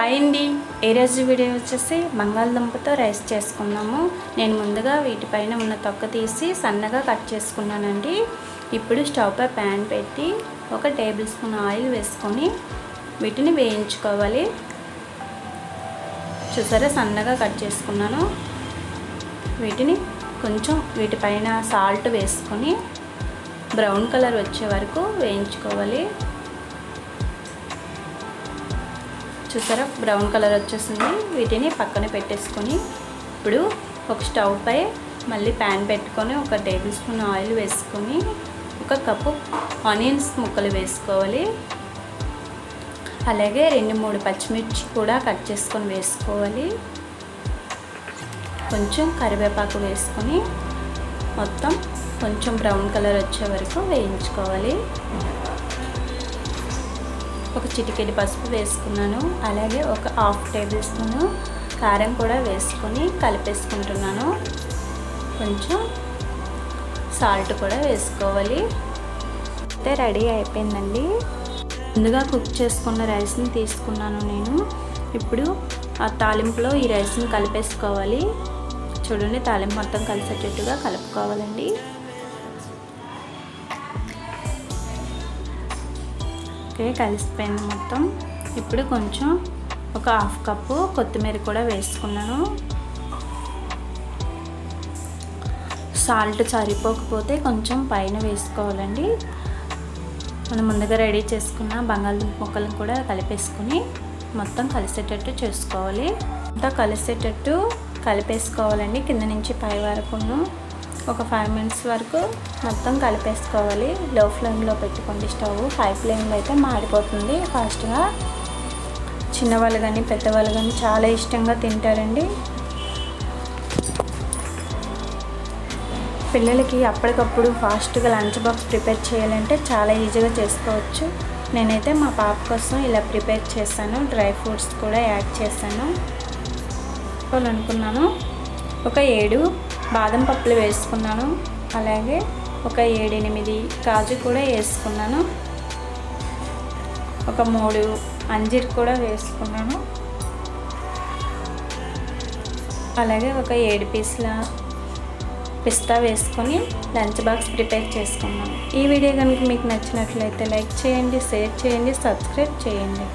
Hi అండి, ఈరోజు video వచ్చేసి బంగాళదుంపతో రైస్ చేసుకున్నాము. నేను ముందుగా వీటిపైన ఉన్న తొక్క తీసి సన్నగా కట్ చేసుకున్నానండి. ఇప్పుడు స్టవ్ పై ప్యాన్ పెట్టి 1 టేబుల్ స్పూన్ ఆయిల్ వేసుకొని వీటిని వేయించుకోవాలి. చూసారా, సన్నగా కట్ చేసుకున్నాను. వీటిని కొంచెం వీటిపైన సాల్ట్ వేసుకొని బ్రౌన్ కలర్ వచ్చే వరకు వేయించుకోవాలి. చూసారా, బ్రౌన్ కలర్ వచ్చేసింది. వీటిని పక్కన పెట్టేసుకొని ఇప్పుడు ఒక స్టవ్ పై మళ్ళీ ప్యాన్ పెట్టుకొని 1 టేబుల్ స్పూన్ ఆయిల్ వేసుకొని 1 కప్పు ఆనియన్స్ ముక్కలు వేసుకోవాలి. అలాగే 2-3 పచ్చిమిర్చి కూడా కట్ చేసుకొని వేసుకోవాలి. కొంచెం కరివేపాకు వేసుకొని మొత్తం కొంచెం బ్రౌన్ కలర్ వచ్చే వరకు వేయించుకోవాలి. 1 చిటికెడు పసుపు వేసుకున్నాను. అలాగే 1/2 టేబుల్ స్పూన్ కారం కూడా వేసుకొని కలిపేసుకుంటున్నాను. కొంచెం సాల్ట్ కూడా వేసుకోవాలి. అయితే రెడీ అయిపోయిందండి. ముందుగా కుక్ చేసుకున్న రైస్ని తీసుకున్నాను నేను. ఇప్పుడు ఆ తాలింపులో ఈ రైస్ని కలిపేసుకోవాలి. చూడండి, తాలింపు మొత్తం కలిసేటట్టుగా కలుపుకోవాలండి. ఓకే, కలిసిపోయింది మొత్తం. ఇప్పుడు కొంచెం 1/2 కప్పు కొత్తిమీర కూడా వేసుకున్నాను. సాల్ట్ సరిపోకపోతే కొంచెం పైన వేసుకోవాలండి. మనం ముందుగా రెడీ చేసుకున్న బంగాళదుంప ముక్కలను కూడా కలిపేసుకొని మొత్తం కలిసేటట్టు చేసుకోవాలి. అంతా కలిసేటట్టు కలిపేసుకోవాలండి. కింద నుంచి పై వరకు ఒక 5 మినిట్స్ వరకు మొత్తం కలిపేసుకోవాలి. లో ఫ్లేమ్లో పెట్టుకోండి స్టవ్. హై ఫ్లేమ్లో అయితే మాడిపోతుంది ఫాస్ట్గా. చిన్నవాళ్ళు కానీ పెద్దవాళ్ళు కానీ చాలా ఇష్టంగా తింటారండి. పిల్లలకి అప్పటికప్పుడు ఫాస్ట్గా లంచ్ బాక్స్ ప్రిపేర్ చేయాలంటే చాలా ఈజీగా చేసుకోవచ్చు. నేనైతే మా పాప కోసం ఇలా ప్రిపేర్ చేశాను. డ్రై ఫ్రూట్స్ కూడా యాడ్ చేశాను అనుకున్నాను. 7 బాదం పప్పులు వేసుకున్నాను. అలాగే 7-8 కాజు కూడా వేసుకున్నాను. 3 అంజీర్ కూడా వేసుకున్నాను. అలాగే 7 పీసుల పిస్తా వేసుకొని లంచ్ బాక్స్ ప్రిపేర్ చేసుకున్నాను. ఈ వీడియో కనుక మీకు నచ్చినట్లయితే లైక్ చేయండి, షేర్ చేయండి, సబ్స్క్రైబ్ చేయండి.